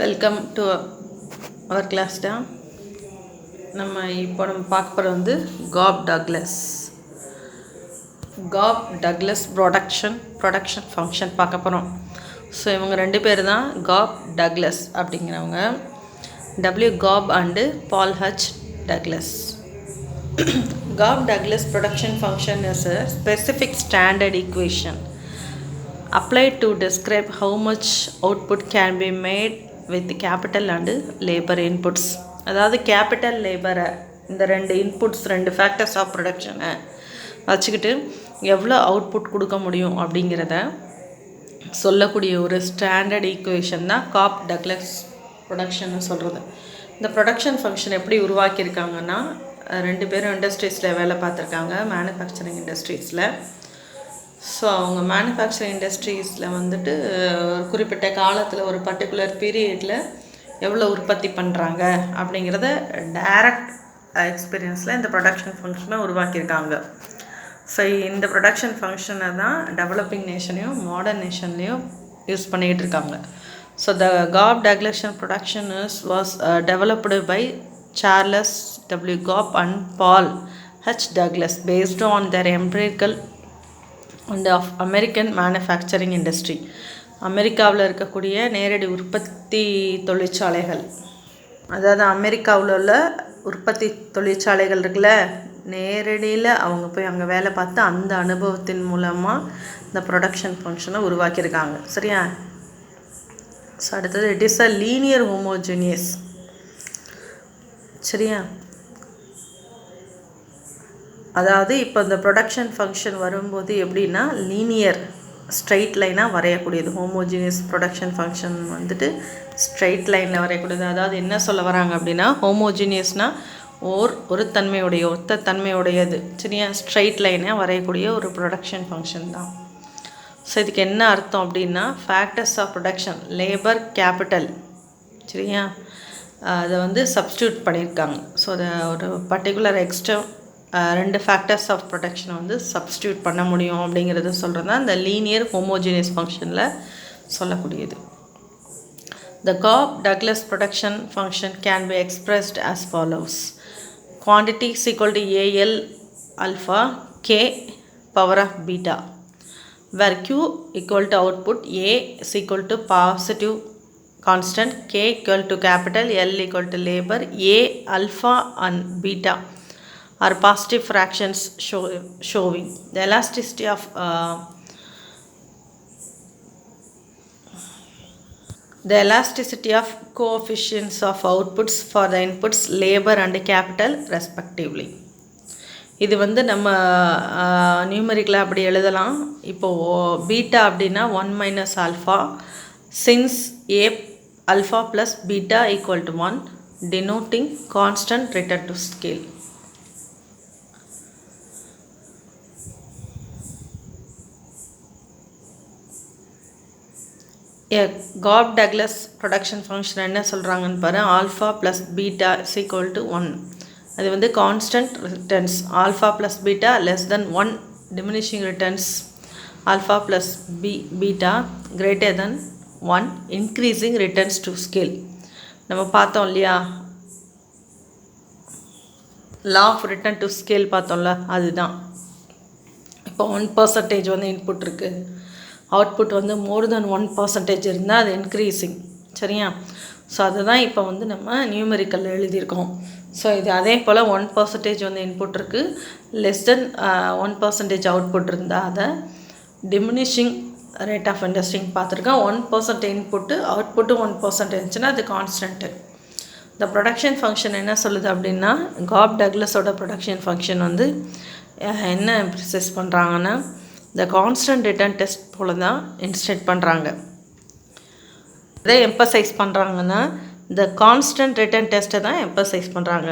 Welcome to our class டா. நம்ம பார்க்க போகிறது வந்து காப் டக்லஸ் ப்ரொடக்ஷன் ஃபங்க்ஷன் பார்க்க போகிறோம். ஸோ இவங்க ரெண்டு பேர் தான் காப் டக்லஸ் அப்படிங்கிறவங்க. Cobb and Paul H Douglas. Cobb Douglas production function is a specific standard equation applied to describe how much output can be made with capital and labor inputs. அதாவது capital லேபரை இந்த ரெண்டு inputs, ரெண்டு factors of ப்ரொடக்ஷனை வச்சுக்கிட்டு எவ்வளோ output கொடுக்க முடியும் அப்படிங்கிறத சொல்லக்கூடிய ஒரு ஸ்டாண்டர்ட் ஈக்குவேஷன் தான் காப் டக்லஸ் ப்ரொடக்ஷன்னு சொல்கிறது. இந்த ப்ரொடக்ஷன் ஃபங்க்ஷன் எப்படி உருவாக்கியிருக்காங்கன்னா, ரெண்டு பேரும் இண்டஸ்ட்ரீஸில் வேலை பார்த்துருக்காங்க, மேனுஃபேக்சரிங் இண்டஸ்ட்ரீஸில். ஸோ அவங்க மேனுஃபேக்சரிங் இண்டஸ்ட்ரீஸில் வந்துட்டு ஒரு குறிப்பிட்ட காலத்தில் ஒரு பர்டிகுலர் பீரியடில் எவ்வளோ உற்பத்தி பண்ணுறாங்க அப்படிங்கிறத டைரக்ட் எக்ஸ்பீரியன்ஸில் இந்த ப்ரொடக்ஷன் ஃபங்க்ஷனை உருவாக்கியிருக்காங்க. ஸோ இந்த ப்ரொடக்ஷன் ஃபங்க்ஷனை தான் டெவலப்பிங் நேஷன்லையும் மாடர்ன் நேஷன்லேயும் யூஸ் பண்ணிகிட்டு இருக்காங்க. So the Cobb Douglas production was developed by Charles W. Gobb and Paul H. Douglas based on their empirical and of American manufacturing industry. அமெரிக்காவில் இருக்கக்கூடிய நேரடி உற்பத்தி தொழிற்சாலைகள், அதாவது அமெரிக்காவில் உள்ள உற்பத்தி தொழிற்சாலைகள் இருக்குல்ல, நேரடியில் அவங்க போய் அங்கே வேலை பார்த்து அந்த அனுபவத்தின் மூலமாக இந்த ப்ரொடக்ஷன் ஃபங்க்ஷனை உருவாக்கியிருக்காங்க. சரியா? ஸோ அடுத்தது it is a linear homogeneous. சரியா? அதாவது இப்போ இந்த ப்ரொடக்ஷன் ஃபங்க்ஷன் வரும்போது எப்படின்னா லீனியர் ஸ்ட்ரைட் லைனாக வரையக்கூடியது. ஹோமோஜீனியஸ் ப்ரொடக்ஷன் ஃபங்க்ஷன் வந்துட்டு ஸ்ட்ரைட் லைனில் வரையக்கூடியது. அதாவது என்ன சொல்ல வராங்க அப்படின்னா, ஹோமோஜீனியஸ்னால் ஒரு தன்மையுடைய, ஒத்த தன்மையுடையது. சரியா? ஸ்ட்ரைட் லைனாக வரையக்கூடிய ஒரு ப்ரொடக்ஷன் ஃபங்க்ஷன் தான். ஸோ இதுக்கு என்ன அர்த்தம் அப்படின்னா, factors of production, labour, capital, சரியா, அதை வந்து சப்ஸ்டியூட் பண்ணியிருக்காங்க. ஸோ அதை ஒரு பர்டிகுலர் ரெண்டு ஃபேக்டர்ஸ் ஆஃப் ப்ரொடக்ஷனை வந்து சப்ஸ்டியூட் பண்ண முடியும் அப்படிங்கிறத சொல்கிறது தான் இந்த லீனியர் ஹோமோஜீனியஸ் ஃபங்க்ஷனில் சொல்லக்கூடியது. The Cobb Douglas production function can be expressed as follows. Quantity is equal to AL alpha K power of beta, where Q equal to output, A is equal to positive constant, K equal to capital, L equal to labor. A, alpha and beta are positive fractions showing the elasticity of coefficients of outputs for the inputs labor and capital respectively. இது வந்து நம்ம நியூமெரிக்கலாக அப்படி எழுதலாம். இப்போது beta அப்படின்னா 1 minus alpha, since A alpha plus beta equal to 1, denoting constant return to scale. Cobb Douglas production function என்ன சொல்கிறாங்கன்னு பாரு. Alpha plus beta is equal to 1. அது வந்து constant returns. Alpha plus beta less than 1, diminishing returns. Alpha plus beta greater than 1, increasing returns to scale. நம்ம பார்த்தோம் இல்லையா, law of return to scale பார்த்தோம்ல, அதுதான். இப்போ 1% வந்து இன்புட் இருக்குது, அவுட்புட் வந்து மோர் தென் 1% இருந்தால் அது இன்க்ரீஸிங். சரியா? ஸோ அதுதான் இப்போ வந்து நம்ம நியூமெரிக்கல் எழுதியிருக்கோம். ஸோ இது அதே போல் 1% வந்து இன்புட் இருக்குது, லெஸ் தென் 1% அவுட்புட் இருந்தால் அதை டிமினிஷிங் ரேட் ஆஃப் இண்டஸ்ட்ரிங் பார்த்துருக்கோம். 1% இன்புட்டு, அவுட்புட்டு 1% இருந்துச்சுன்னா அது கான்ஸ்டன்ட்டு. இந்த ப்ரொடக்ஷன் ஃபங்க்ஷன் என்ன சொல்லுது அப்படின்னா, காப் டக்லஸோட ப்ரொடக்ஷன் ஃபங்க்ஷன் வந்து என்ன ப்ரிசைஸ் பண்ணுறாங்கன்னா, இந்த கான்ஸ்டன்ட் ரிட்டர்ன் டெஸ்ட் போல தான் இன்ஸ்டேட் பண்ணுறாங்க. இதை எம்பசைஸ் பண்ணுறாங்கன்னா இந்த கான்ஸ்டன்ட் ரிட்டர்ன் டெஸ்ட்டை தான் எம்பசைஸ் பண்ணுறாங்க.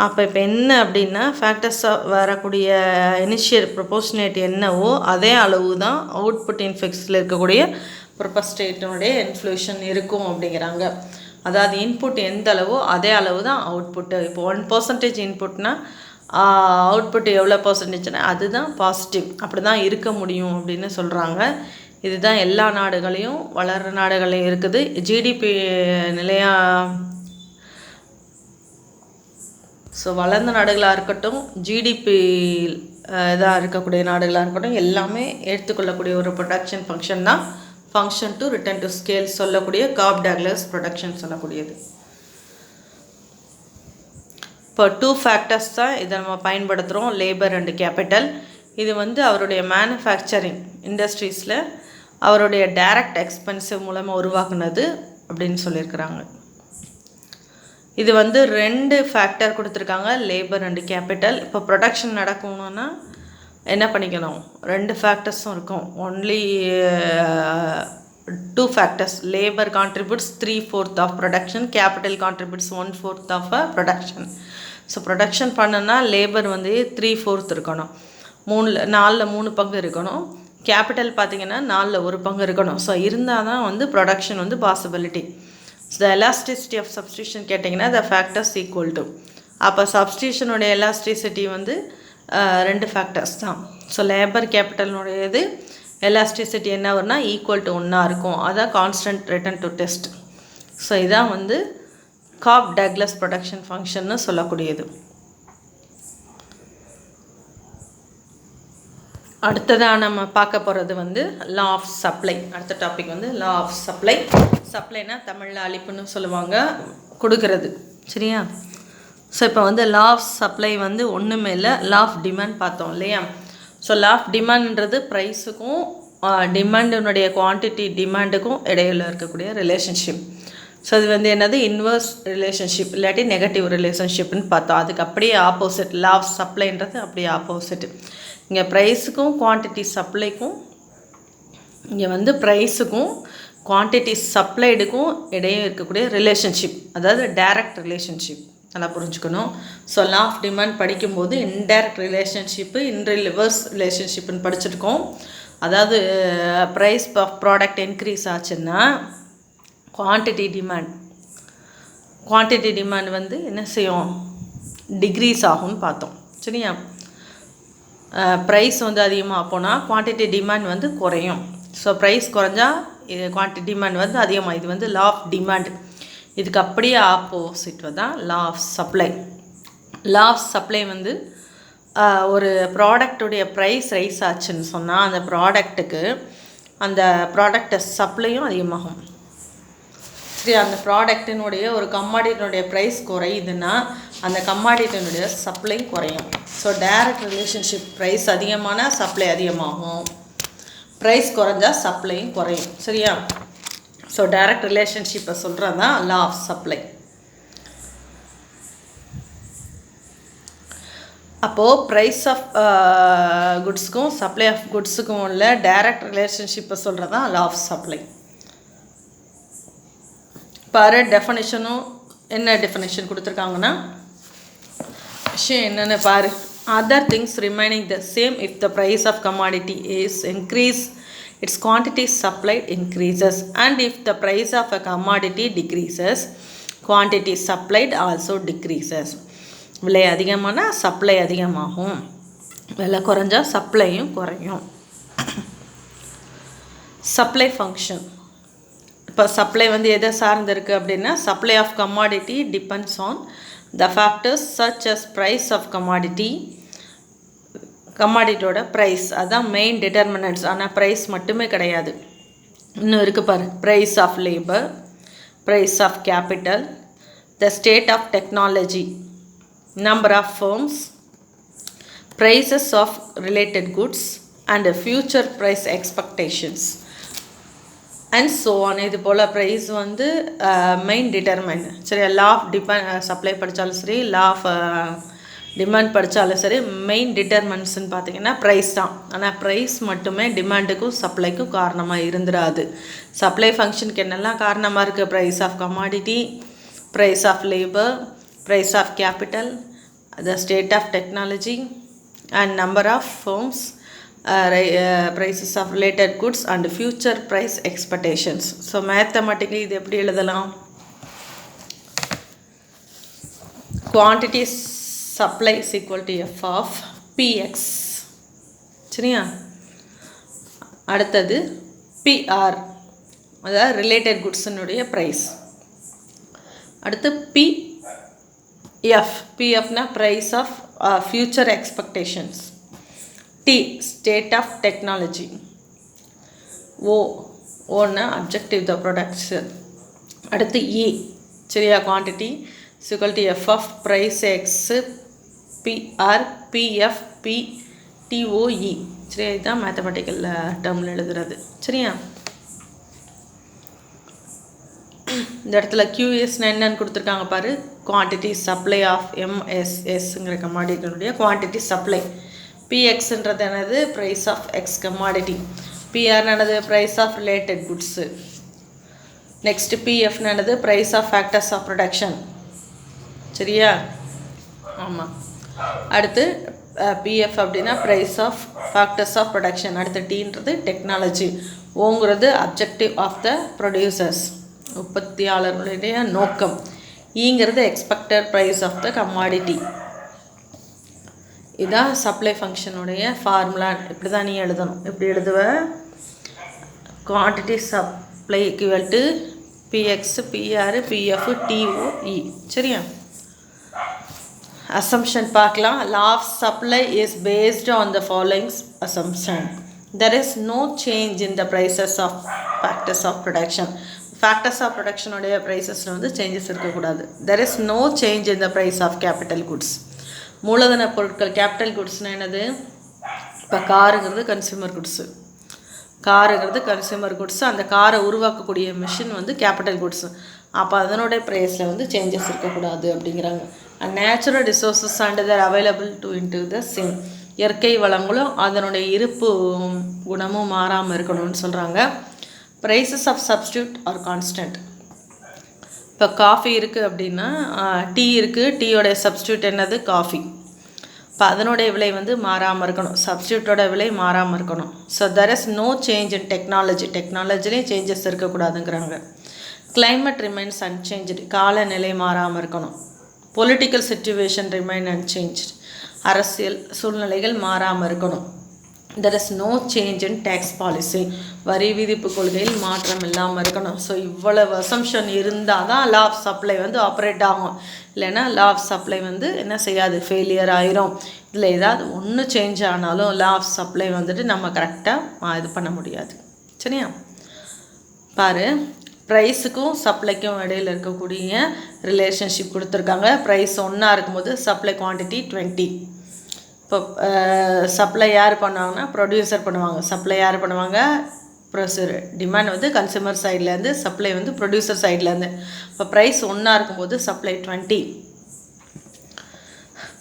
அப்போ இப்போ என்ன அப்படின்னா, ஃபேக்டர்ஸாக வரக்கூடிய இனிஷியல் ப்ரொபோர்ஷனேட் என்னவோ அதே அளவு தான் அவுட்புட் இன்ஃபெக்ஸில் இருக்கக்கூடிய ப்ரொபஸ்டேட்டினுடைய இன்ஃப்ளூஷன் இருக்கும் அப்படிங்கிறாங்க. அதாவது இன்புட் எந்த அளவோ அதே அளவு தான் அவுட்புட்டு. இப்போ 1% இன்புட்னா அவுட்புட் எவ்வளோ பர்சன்டேஜ்னா அதுதான் பாசிட்டிவ், அப்படி தான் இருக்க முடியும் அப்படின்னு சொல்கிறாங்க. இதுதான் எல்லா நாடுகளையும் வளர்கிற நாடுகளையும் இருக்குது. ஜிடிபி ஸோ வளர்ந்த நாடுகளாக இருக்கட்டும், ஜிடிபி இதாக இருக்கக்கூடிய நாடுகளாக இருக்கட்டும், எல்லாமே எடுத்துக்கொள்ளக்கூடிய ஒரு ப்ரொடக்ஷன் ஃபங்க்ஷன் தான் function to return to scale சொல்லக்கூடிய காப் டாக்லஸ் ப்ரொடக்ஷன் சொல்லக்கூடியது. இப்போ 2 ஃபேக்டர்ஸ் தான் இதை நம்ம பயன்படுத்துகிறோம், லேபர் அண்டு கேபிட்டல். இது அவருடைய மேனுஃபேக்சரிங் இண்டஸ்ட்ரீஸில் அவருடைய டைரக்ட் எக்ஸ்பென்சிவ் மூலமாக உருவாக்குனது அப்படின்னு சொல்லியிருக்கிறாங்க. இது 2 ஃபேக்டர் கொடுத்துருக்காங்க, லேபர் அண்டு கேபிட்டல். இப்போ ப்ரொடக்ஷன் நடக்கணும்னா என்ன பண்ணிக்கணும், 2 ஃபேக்டர்ஸும் இருக்கும். Only 2 factors. Labour contributes 3/4 of production, capital contributes 1/4 of production. So production பண்ணனா லேபர் 3/4 இருக்கணும், 4ல் 3 பங்கு இருக்கணும். கேபிட்டல் பார்த்திங்கன்னா 4ல் 1 பங்கு இருக்கணும். ஸோ இருந்தால் தான் production possibility. So the elasticity of substitution கேட்டிங்கன்னா த ஃபேக்டர்ஸ் ஈக்குவல் டு, அப்போ சப்ஸ்டியூஷனுடைய எலாஸ்டிசிட்டி 2 ஃபேக்டர்ஸ் தான். ஸோ லேபர் கேபிட்டலுடையது எலாஸ்டிசிட்டி என்ன வரும்னா ஈக்குவல் டு 1 இருக்கும். அதான் constant return to test. So இதான் காப் டாக்லஸ் ப்ரொடக்ஷன் ஃபங்க்ஷன்னு சொல்லக்கூடியது. அடுத்ததாக நம்ம பார்க்க போகிறது லா ஆஃப் சப்ளை. அடுத்த டாபிக் லா ஆஃப் சப்ளை. சப்ளைனா தமிழில் அளிப்புன்னு சொல்லுவாங்க, கொடுக்கறது. சரியா? ஸோ இப்போ லா ஆஃப் சப்ளை ஒன்றுமே இல்லை, லா ஆஃப் டிமாண்ட் பார்த்தோம் இல்லையா? ஸோ லா ஆஃப் டிமாண்ட்ன்றது ப்ரைஸுக்கும் டிமாண்டினுடைய குவான்டிட்டி டிமாண்டுக்கும் இடையில் இருக்கக்கூடிய ரிலேஷன்ஷிப். ஸோ இது என்னது இன்வர்ஸ் ரிலேஷன்ஷிப் இல்லாட்டி நெகட்டிவ் ரிலேஷன்ஷிப்னு பார்த்தோம். அதுக்கு அப்படியே ஆப்போசிட் லா ஆஃப் சப்ளைன்றது அப்படியே ஆப்போசிட். இங்கே ப்ரைஸுக்கும் குவான்டிட்டி சப்ளைக்கும், இங்கே ப்ரைஸுக்கும் குவான்டிட்டி சப்ளைடுக்கும் இடையே இருக்கக்கூடிய ரிலேஷன்ஷிப், அதாவது டைரக்ட் ரிலேஷன்ஷிப் நல்லா புரிஞ்சுக்கணும். ஸோ லா ஆஃப் டிமாண்ட் படிக்கும்போது இன்டைரக்ட் ரிலேஷன்ஷிப்பு, ரிவர்ஸ் ரிலேஷன்ஷிப்னு படிச்சிருக்கோம். அதாவது ப்ரைஸ் ஆஃப் ப்ராடக்ட் இன்க்ரீஸ் ஆச்சுன்னா குவான்டிட்டி டிமாண்ட் என்ன செய்யும், டிக்ரீஸ் ஆகும்னு பார்த்தோம். சரியா? ப்ரைஸ் அதிகமாக போனால் குவான்டிட்டி டிமாண்ட் குறையும். ஸோ ப்ரைஸ் குறைஞ்சா குவான்டிட்டி டிமாண்ட் அதிகமாக. இது லா ஆஃப் டிமாண்ட். இதுக்கு அப்படியே ஆப்போசிட் தான் law of supply. Law of supply ஒரு ப்ராடக்டுடைய ப்ரைஸ் ரைஸ் ஆச்சுன்னு சொன்னால் அந்த ப்ராடக்டை சப்ளையும் அதிகமாகும். சரி, அந்த ப்ராடக்டினுடைய ஒரு கம்மாடிட்டினுடைய ப்ரைஸ் குறையுதுன்னா அந்த கம்மாடிட்டினுடைய சப்ளை குறையும். ஸோ டைரக்ட் ரிலேஷன்ஷிப், ப்ரைஸ் அதிகமான சப்ளை அதிகமாகும், ப்ரைஸ் குறைஞ்சா சப்ளையும் குறையும். சரியா? ஸோ டைரக்ட் ரிலேஷன்ஷிப்பை சொல்கிறது தான் லா ஆஃப் சப்ளை. அப்போது ப்ரைஸ் ஆஃப் குட்ஸுக்கும் சப்ளை ஆஃப் குட்ஸுக்கும் உள்ள டைரக்ட் ரிலேஷன்ஷிப்பை சொல்கிறது தான் லா ஆஃப் சப்ளை. பாரு, டெஃபனிஷனும் என்ன டெஃபனிஷன் கொடுத்துருக்காங்கன்னா, விஷயம் என்னென்னு பாரு. Other things remaining the same if the price of commodity is increase, its quantity supplied increases, and if the price of a commodity decreases, quantity supplied also decreases. விலை அதிகமானா supply அதிகமாகும், விலை குறைஞ்சா சப்ளையும் குறையும். Supply function. இப்போ supply எதை சார்ந்திருக்கு அப்படின்னா, supply of commodity depends on the factors such as price of commodity. கமாடிட்டியோட ப்ரைஸ் அதுதான் மெயின் டிட்டர்மினன்ட்ஸ். ஆனால் ப்ரைஸ் மட்டுமே கிடையாது, இன்னும் இருக்குது பாரு. Price of labour, price of capital, the state of technology, number of firms, prices of related goods and future price expectations and so on. இது போல் ப்ரைஸ் மெயின் டிட்டர்மைன். சரி, லா ஆஃப் சப்ளை படித்தாலும் சரி, லா ஆஃப் டிமாண்ட் படித்தாலும் சரி, main டிட்டர்மெண்ட்ஸ்ன்னு பார்த்தீங்கன்னா price தான். ஆனால் ப்ரைஸ் மட்டுமே டிமாண்டுக்கும் சப்ளைக்கும் காரணமாக இருந்துடாது. சப்ளை ஃபங்க்ஷனுக்கு என்னெல்லாம் காரணமாக இருக்குது? Price of commodity, price of labour, price of capital, the state of technology and number of firms, prices of related goods and future price expectations. So mathematically இது எப்படி எழுதலாம்? Quantities supply is equal to f of px. சரியா? அடுத்தது PR, அதாவது related குட்ஸினுடைய price. அடுத்து PF, பிஎஃப்னா price of future expectations. T, state of technology. ஓன்னா அப்ஜெக்டிவ் த ப்ராடக்ட்ஸு. அடுத்து இ, சரியா, quantity equal to f of price x PR PF PTOE. சரியா, இதுதான் மேத்தமெட்டிக்கல் டேர்மில் எழுதுறது. சரியா, இந்த இடத்துல QSனா என்னன்னு கொடுத்துருக்காங்க பாரு, குவான்டிட்டி சப்ளை ஆஃப் MSSங்கிற கமாடிட்டினுடைய குவான்டிட்டி சப்ளை. PXன்றது என்னது, price of X commodity. PR என்னது, price of related goods. Next PF என்னது, price of factors of production. சரியா, ஆமாம். அடுத்து PF அப்படின்னா price of factors of production. அடுத்து Tன்றது டெக்னாலஜி. ஓங்கிறது அப்ஜெக்டிவ் ஆஃப் த ப்ரொடியூசர்ஸ், உற்பத்தியாளர்களுடைய நோக்கம். ஈங்கிறது expected price of the commodity. இதான் சப்ளை ஃபங்க்ஷனுடைய ஃபார்முலா. இப்படி தான் நீ எழுதணும். எப்படி எழுதுவ, quantity supply equal to PX PR PF TOE. சரியா, அசம்ஷன் பார்க்கலாம். Law of supply is based on the following assumption. There is no change in the prices of factors of production. Factors of production உடைய ப்ரைஸஸில் வந்து changes இருக்கக்கூடாது. There is no change in the price of capital goods. மூலதன பொருட்கள் capital குட்ஸ்னால் என்னது, இப்போ காருங்கிறது consumer goods. காருங்கிறது கன்சியூமர் குட்ஸு. அந்த காரை உருவாக்கக்கூடிய மிஷின் வந்து கேபிட்டல் குட்ஸு. அப்போ அதனுடைய ப்ரைஸில் வந்து சேஞ்சஸ் இருக்கக்கூடாது அப்படிங்கிறாங்க. Natural resources and their available to into the same. இயற்கை வளங்களும் அதனுடைய இருப்பு குணமும் மாறாமல் இருக்கணும்னு சொல்கிறாங்க. Prices of substitute are constant. இப்போ காஃபி இருக்குது அப்படின்னா டீ இருக்குது, டீயோடைய சப்ஸ்டியூட் என்னது, காஃபி. இப்போ அதனுடைய விலை வந்து மாறாமல் இருக்கணும், சப்ஸ்டியூட்டோட விலை மாறாமல் இருக்கணும். So there is no change in technology, டெக்னாலஜிலையும் சேஞ்சஸ் இருக்கக்கூடாதுங்கிறாங்க. கிளைமேட் ரிமைன்ஸ் அன்சேஞ்சு, காலநிலை மாறாமல் இருக்கணும். பொலிட்டிக்கல் சிச்சுவேஷன் ரிமைன் அன்சேஞ்ச், அரசியல் சூழ்நிலைகள் மாறாமல் இருக்கணும். There is no change in tax policy, வரி விதிப்பு கொள்கையில் மாற்றம் இல்லாமல் இருக்கணும். ஸோ இவ்வளவு அசம்ஷன் இருந்தால் தான் லா ஆஃப் சப்ளை வந்து ஆப்ரேட் ஆகும். இல்லைன்னா லா ஆஃப் சப்ளை வந்து என்ன செய்யாது, ஃபெயிலியர் ஆயிரும். இதில் ஏதாவது ஒன்று சேஞ்ச் ஆனாலும் லா ஆஃப் சப்ளை வந்துட்டு நம்ம கரெக்டாக இது பண்ண முடியாது. சரியா, பாரு, ப்ரைஸுக்கும் சப்ளைக்கும் இடையில் இருக்கக்கூடிய ரிலேஷன்ஷிப் கொடுத்துருக்காங்க. ப்ரைஸ் ஒன்றா இருக்கும்போது சப்ளை குவான்டிட்டி 20. இப்போ சப்ளை யார் பண்ணுவாங்கன்னா ப்ரொடியூசர் பண்ணுவாங்க. சப்ளை யார் பண்ணுவாங்க, ப்ரொடியூசர். டிமாண்ட் வந்து கன்சியூமர் சைட்லேருந்து, சப்ளை வந்து ப்ரொடியூசர் சைட்லேருந்து. இப்போ ப்ரைஸ் ஒன்றா இருக்கும்போது சப்ளை 20.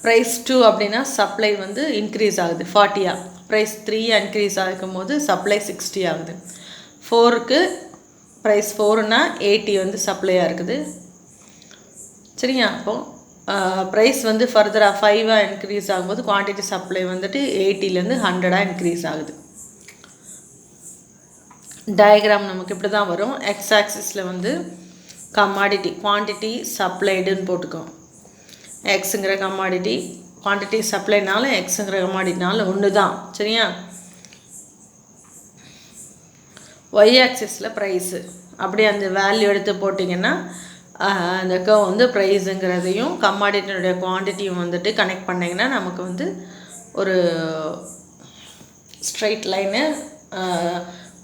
ப்ரைஸ் 2 அப்படின்னா சப்ளை வந்து இன்க்ரீஸ் ஆகுது 40. ப்ரைஸ் 3 இன்க்ரீஸ் ஆகும்போது சப்ளை 60 ஆகுது. 4க்கு ப்ரைஸ் 4னா 80 வந்து சப்ளையாக இருக்குது. சரியா, அப்போது ப்ரைஸ் வந்து ஃபர்தராக 5 இன்க்ரீஸ் ஆகும்போது குவான்டிட்டி சப்ளை வந்துட்டு 80லேருந்து 100 இன்க்ரீஸ் ஆகுது. டயக்ராம் நமக்கு இப்படி தான் வரும். எக்ஸ் ஆக்சிஸில் வந்து கமாடிட்டி குவான்டிட்டி சப்ளைடுன்னு போட்டுக்கோம். எக்ஸுங்கிற கமாடிட்டி, குவான்டிட்டி சப்ளைனாலும் எக்ஸுங்கிற கமாடிட்டினாலும் ஒன்று தான். சரியா, ஒய் ஆக்சிஸில் ப்ரைஸு. அப்படியே அந்த வேல்யூ எடுத்து போட்டிங்கன்னா அந்த கர்வ் வந்து ப்ரைஸுங்கிறதையும் கமாடிட்டினுடைய குவான்டிட்டியும் வந்துட்டு கனெக்ட் பண்ணிங்கன்னா நமக்கு வந்து ஒரு ஸ்ட்ரைட் லைனு,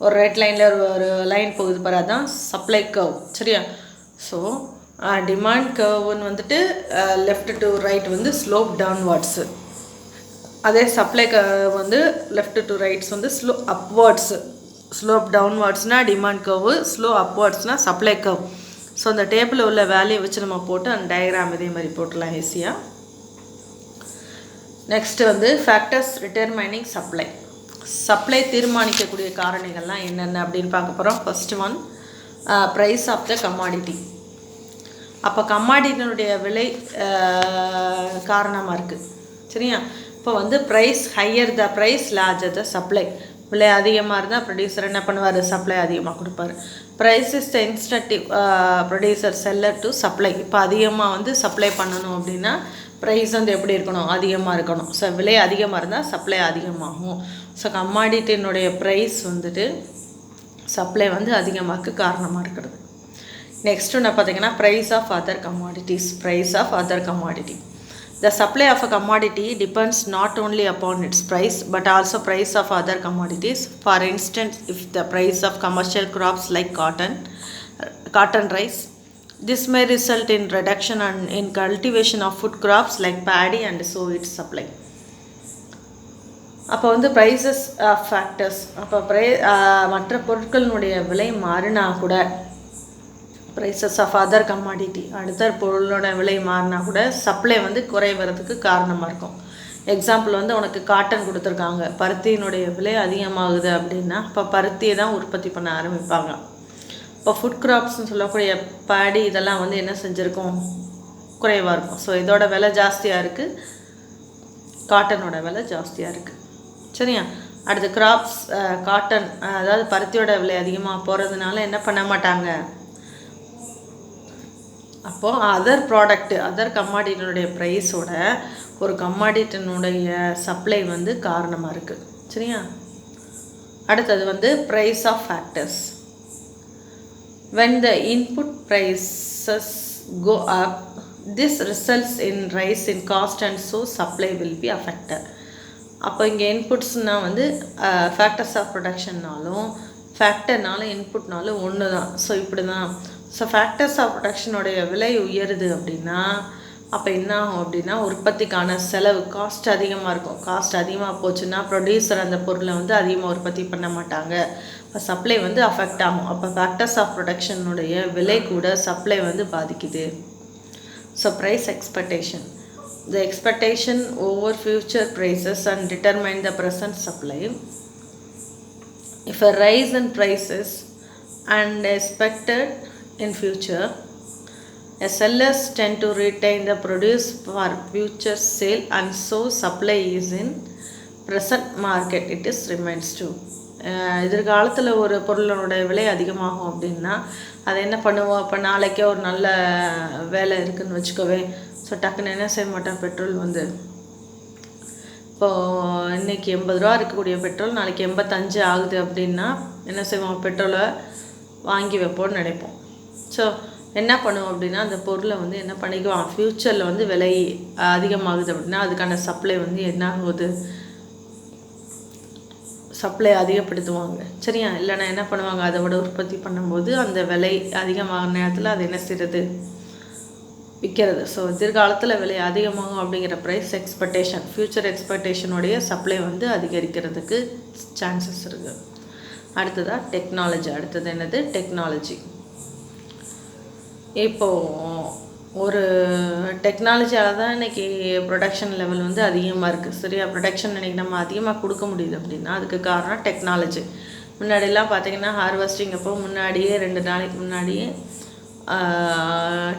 ஒரு ரெட் லைனில் ஒரு லைன் போகுது பாரு, அதுதான் சப்ளை கர்வ். சரியா, ஸோ டிமாண்ட் கர்வ்னு வந்துட்டு லெஃப்ட் டு ரைட் வந்து ஸ்லோப் டவுன்வார்ட்ஸு. அதே சப்ளை கர்வ் வந்து லெஃப்ட் டு ரைட்ஸ் வந்து அப்வார்ட்ஸு. ஸ்லோப் டவுன்வார்ட்ஸ்னால் டிமாண்ட் கர்வு, ஸ்லோ அப்வார்ட்ஸ்னால் சப்ளை கர்வ். ஸோ அந்த டேபிளில் உள்ள வேல்யூ வச்சு நம்ம போட்டு அந்த டயக்ராம் இதே மாதிரி போட்டுடலாம் ஈஸியாக. நெக்ஸ்ட்டு வந்து ஃபேக்டர்ஸ் டிட்டர்மைனிங் சப்ளை. சப்ளை தீர்மானிக்கக்கூடிய காரணிகள்லாம் என்னென்ன அப்படின்னு பார்க்க போகிறோம். First one, price of the commodity. அப்போ கமாடிட்டினுடைய விலை காரணமாக இருக்குது. சரியா, இப்போ வந்து price higher the price larger the supply. விலை அதிகமாக இருந்தால் ப்ரொடியூசர் என்ன பண்ணுவார், சப்ளை அதிகமாக கொடுப்பார். Price is the incentive producer seller to supply. இப்போ அதிகமாக வந்து சப்ளை பண்ணணும் அப்படின்னா ப்ரைஸ் வந்து எப்படி இருக்கணும், அதிகமாக இருக்கணும். ஸோ விலை அதிகமாக இருந்தால் சப்ளை அதிகமாகும். ஸோ கமாடிட்டினுடைய ப்ரைஸ் வந்துட்டு சப்ளை வந்து அதிகமாக காரணமாக இருக்கிறது. நெக்ஸ்ட் ஒன்று பார்த்தீங்கன்னா price of other commodities. Price of other commodity. The supply of a commodity depends not only upon its price but also price of other commodities. For instance, if the price of commercial crops like cotton rise, this may result in reduction in cultivation of food crops like paddy and so its supply. அப்போ வந்து prices of factors. அப்போ மற்ற பொருட்களினுடைய விலை மாறினா கூட prices of other commodity, அடுத்த பொருளோட விலை மாறினா கூட சப்ளை வந்து குறைவதுக்கு காரணமாக இருக்கும். எக்ஸாம்பிள் வந்து உனக்கு காட்டன் கொடுத்துருக்காங்க, பருத்தியினுடைய விலை அதிகமாகுது அப்படின்னா இப்போ பருத்தியை தான் உற்பத்தி பண்ண ஆரம்பிப்பாங்க. இப்போ ஃபுட் கிராப்ஸ்ன்னு சொல்லக்கூடிய பாடி இதெல்லாம் வந்து என்ன செஞ்சுருக்கும், குறைவாக இருக்கும். ஸோ இதோட விலை ஜாஸ்தியாக இருக்குது, காட்டனோட விலை ஜாஸ்தியாக இருக்குது. சரியா? அடுத்து கிராப்ஸ் காட்டன் அதாவது பருத்தியோட விலை அதிகமாக போகிறதுனால என்ன பண்ண மாட்டாங்க, அப்போது அதர் ப்ராடக்ட்டு அதர் கமாடிட்டினுடைய ப்ரைஸோட ஒரு கமாடிட்டினுடைய சப்ளை வந்து காரணமாக இருக்குது. சரியா? அடுத்தது வந்து price of factors. when the input prices go up, this results in rise in cost and so supply will be affected. அப்போ இங்கே இன்புட்ஸ்னால் வந்து ஃபேக்டர்ஸ் ஆஃப் ப்ரொடக்ஷன்னாலும் ஃபேக்டர்னாலும் இன்புட்னாலும் ஒன்று தான். ஸோ இப்படி தான். ஸோ ஃபேக்டர்ஸ் ஆஃப் ப்ரொடக்ஷனுடைய விலை உயருது அப்படின்னா அப்போ என்ன ஆகும் அப்படின்னா உற்பத்திக்கான செலவு காஸ்ட் அதிகமாக இருக்கும். காஸ்ட் அதிகமாக போச்சுன்னா ப்ரொடியூசர் அந்த பொருளை வந்து அதிகமாக உற்பத்தி பண்ண மாட்டாங்க. இப்போ சப்ளை வந்து அஃபெக்ட் ஆகும். அப்போ ஃபேக்டர்ஸ் ஆஃப் ப்ரொடக்ஷனுடைய விலை கூட சப்ளை வந்து பாதிக்குது. So price expectation. The expectation over future prices and determine the present supply. If a rise in prices and expected in future, a sellers tend to retain the produce for future sale and so supply is in present market it is remains to. எதிர்காலத்தில் ஒரு பொருளோட விலை அதிகமாகும் அப்படின்னா அதை என்ன பண்ணுவோம், அப்போ நாளைக்கே ஒரு நல்ல வேலை இருக்குதுன்னு வச்சுக்கோவே. ஸோ டக்குன்னு என்ன செய்ய மாட்டேன், பெட்ரோல் வந்து இப்போது இன்றைக்கி 80 ரூபா இருக்கக்கூடிய பெட்ரோல் நாளைக்கு 85 ஆகுது அப்படின்னா என்ன செய்வோம், பெட்ரோலை வாங்கி வைப்போம்னு நினைப்போம். ஸோ என்ன பண்ணுவோம் அப்படின்னா அந்த பொருளை வந்து என்ன பண்ணிக்குவோம், ஃப்யூச்சரில் வந்து விலை அதிகமாகுது அப்படின்னா அதுக்கான சப்ளை வந்து என்ன ஆகுது, சப்ளை அதிகப்படுத்துவாங்க. சரியா? இல்லைனா என்ன பண்ணுவாங்க, அதை விட உற்பத்தி பண்ணும்போது அந்த விலை அதிகமாகிற நேரத்தில் அது என்ன செய்கிறது, விற்கிறது. ஸோ எதிர்காலத்தில் விலை அதிகமாகும் அப்படிங்கிற ப்ரைஸ் எக்ஸ்பெக்டேஷன், ஃப்யூச்சர் எக்ஸ்பெக்டேஷனுடைய சப்ளை வந்து அதிகரிக்கிறதுக்கு சான்சஸ் இருக்குது. அடுத்ததாக டெக்னாலஜி. அடுத்தது என்னது, டெக்னாலஜி. இப்போது ஒரு டெக்னாலஜியால் தான் இன்றைக்கி ப்ரொடக்ஷன் லெவல் வந்து அதிகமாக இருக்குது. சரியா? ப்ரொடக்ஷன் இன்றைக்கி நம்ம அதிகமாக கொடுக்க முடியுது அப்படின்னா அதுக்கு காரணம் டெக்னாலஜி. முன்னாடியெல்லாம் பார்த்திங்கன்னா ஹார்வெஸ்டிங் அப்போ முன்னாடியே 2 நாளைக்கு முன்னாடியே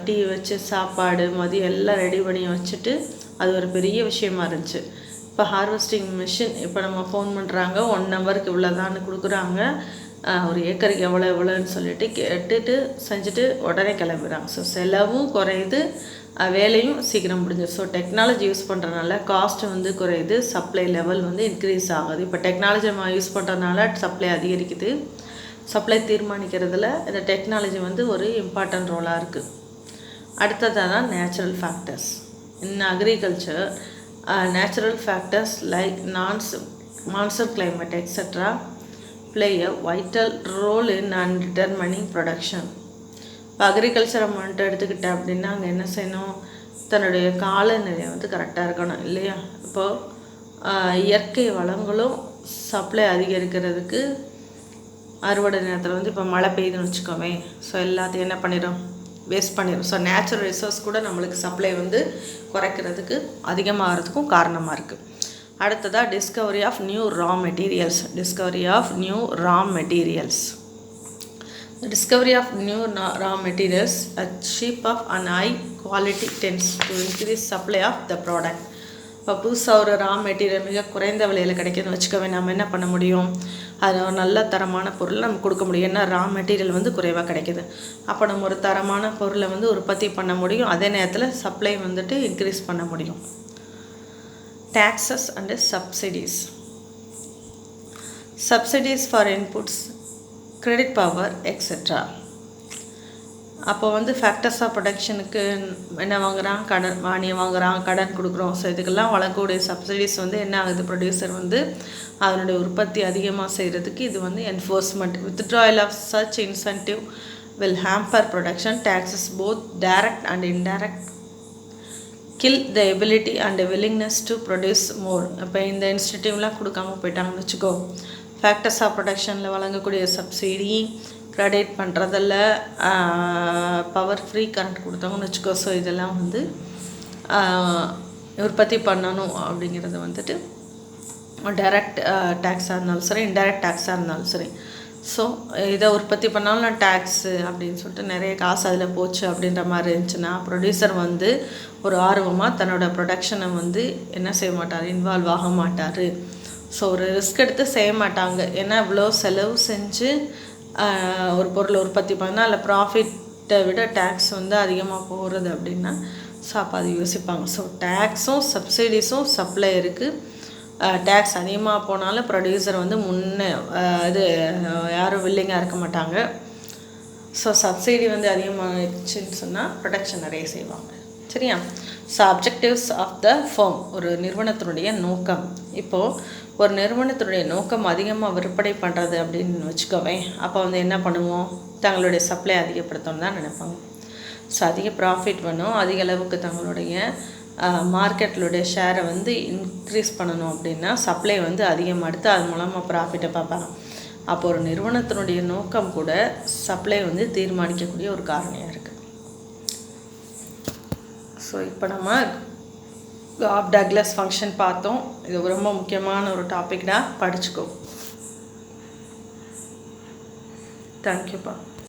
டீ வச்சு சாப்பாடு மதியம் எல்லாம் ரெடி பண்ணி வச்சுட்டு அது ஒரு பெரிய விஷயமா இருந்துச்சு. இப்போ ஹார்வெஸ்டிங் மிஷின் இப்போ நம்ம ஃபோன் பண்ணுறாங்க, 1 ஹவருக்கு இவ்வளோதான்னு கொடுக்குறாங்க, ஒரு ஏக்கருக்கு எவ்வளோன்னு சொல்லிட்டு கேட்டுட்டு செஞ்சுட்டு உடனே கிளம்புறாங்க. ஸோ செலவும் குறையுது, வேலையும் சீக்கிரம் முடிஞ்சுது. ஸோ டெக்னாலஜி யூஸ் பண்ணுறதுனால காஸ்ட் வந்து குறையுது, சப்ளை லெவல் வந்து இன்க்ரீஸ் ஆகுது. இப்போ டெக்னாலஜி நம்ம யூஸ் பண்ணுறதுனால சப்ளை அதிகரிக்குது. சப்ளை தீர்மானிக்கிறதுல இந்த டெக்னாலஜி வந்து ஒரு இம்பார்ட்டன்ட் ரோலாக இருக்குது. அடுத்ததாக தான் natural factors. In agriculture natural factors like monsoon climate etc. play a vital role in determining production. இப்போ அக்ரிகல்ச்சரை மட்டும் எடுத்துக்கிட்டேன் அப்படின்னா அங்கே என்ன செய்யணும், தன்னுடைய காலநிலை வந்து கரெக்டாக இருக்கணும் இல்லையா? இப்போது இயற்கை வளங்களும் சப்ளை அதிகரிக்கிறதுக்கு அறுவடை நேரத்தில் வந்து இப்போ மழை பெய்யுதுன்னு வச்சுக்கோமே, ஸோ எல்லாத்தையும் என்ன பண்ணிடும், வேஸ்ட் பண்ணிடும். ஸோ நேச்சுரல் ரிசோர்ஸ் கூட நம்மளுக்கு சப்ளை வந்து குறைக்கிறதுக்கு அதிகமாகிறதுக்கும் காரணமாக இருக்குது. அடுத்ததாக discovery of new raw materials. Discovery of new raw materials. The discovery of new raw materials at cheap of and high quality tends to increase supply of the product. இப்போ புதுசாக ஒரு ரா மெட்டீரியல் மிக குறைந்த விலையில் கிடைக்குதுன்னு வச்சுக்கவே, நம்ம என்ன பண்ண முடியும், அது ஒரு நல்ல தரமான பொருளை நம்ம கொடுக்க முடியும். ஏன்னா ரா மெட்டீரியல் வந்து குறைவாக கிடைக்கிது. அப்போ நம்ம ஒரு தரமான பொருளை வந்து உற்பத்தி பண்ண முடியும், அதே நேரத்தில் சப்ளை வந்துட்டு இன்க்ரீஸ் பண்ண முடியும். Taxes and subsidies. Subsidies for inputs credit power etcetera. அப்போ வந்து ஃபேக்டர்ஸ் ஆஃப் ப்ரொடக்ஷனுக்கு என்ன வாங்குகிறான், கடன் மானியம் வாங்குகிறான், கடன் கொடுக்குறோம். ஸோ இதுக்கெல்லாம் வழங்கக்கூடிய சப்சிடிஸ் வந்து என்ன ஆகுது, ப்ரொடியூசர் வந்து அதனுடைய உற்பத்தி அதிகமாக செய்கிறதுக்கு இது வந்து enforcement. Withdrawal of such incentive will hamper production taxes both direct and indirect kill the ability and willingness to produce more. இப்போ இந்த இன்ஸ்டிடியூவ்லாம் கொடுக்காம போயிட்டாங்கன்னு வச்சுக்கோ, ஃபேக்டர்ஸ் ஆஃப் ப்ரொடக்ஷனில் வழங்கக்கூடிய சப்சிடி கிரெடிட் பண்ணுறதில்ல, பவர் ஃப்ரீ கரண்ட் கொடுத்தாங்கன்னு வச்சுக்கோ. ஸோ இதெல்லாம் வந்து உற்பத்தி பண்ணணும் அப்படிங்கிறது வந்துட்டு டைரக்ட் டேக்ஸாக இருந்தாலும் சரி, இன்டைரக்ட் டேக்ஸாக இருந்தாலும் சரி. ஸோ இதை உற்பத்தி பண்ணாலும் நான் டேக்ஸு அப்படின்னு சொல்லிட்டு நிறைய காசு அதில் போச்சு அப்படின்ற மாதிரி இருந்துச்சுன்னா ப்ரொடியூசர் வந்து ஒரு ஆர்வமாக தன்னோட ப்ரொடக்ஷனை வந்து என்ன செய்ய மாட்டார், இன்வால்வ் ஆக மாட்டார். ஸோ ஒரு ரிஸ்க் எடுத்து செய்ய மாட்டாங்க. ஏன்னா இவ்வளோ செலவு செஞ்சு ஒரு பொருளை உற்பத்தி பண்ணால் அதில் ப்ராஃபிட்டை விட டேக்ஸ் வந்து அதிகமாக போகிறது அப்படின்னா ஸோ அப்போ அது யோசிப்பாங்க. ஸோ டேக்ஸும் சப்சிடிஸும் சப்ளையருக்கு டேக்ஸ் அதிகமாக போனாலும் ப்ரொடியூசர் வந்து இது யாரும் வில்லிங்காக இருக்க மாட்டாங்க. ஸோ சப்சிடி வந்து அதிகமாகிடுச்சுன்னு சொன்னால் ப்ரொடக்ஷன் நிறைய செய்வாங்க. சரியா? So objectives of the firm, ஒரு நிறுவனத்தினுடைய நோக்கம். இப்போது ஒரு நிறுவனத்தினுடைய நோக்கம் அதிகமாக விற்பனை பண்ணுறது அப்படின்னு வச்சுக்கோவேன். அப்போ வந்து என்ன பண்ணுவோம், தங்களுடைய சப்ளை அதிகப்படுத்தணும்னு தான் நினைப்பாங்க. ஸோ அதிக ப்ராஃபிட் வேணும், அதிக அளவுக்கு தங்களுடைய மார்க்கெட்டினுடைய ஷேரை வந்து இன்க்ரீஸ் பண்ணணும் அப்படின்னா சப்ளை வந்து அதிகமாக எடுத்து அது மூலமாக ப்ராஃபிட்டை பார்ப்பாங்க. அப்போ ஒரு நிறுவனத்தினுடைய நோக்கம் கூட சப்ளை வந்து தீர்மானிக்கக்கூடிய ஒரு காரணியாக இருக்குது. ஸோ இப்போ நம்ம காப் டக்ளஸ் ஃபங்க்ஷன் பார்த்தோம். இது ரொம்ப முக்கியமான ஒரு டாபிக்டா, படிச்சுக்கோ. தேங்க்யூப்பா.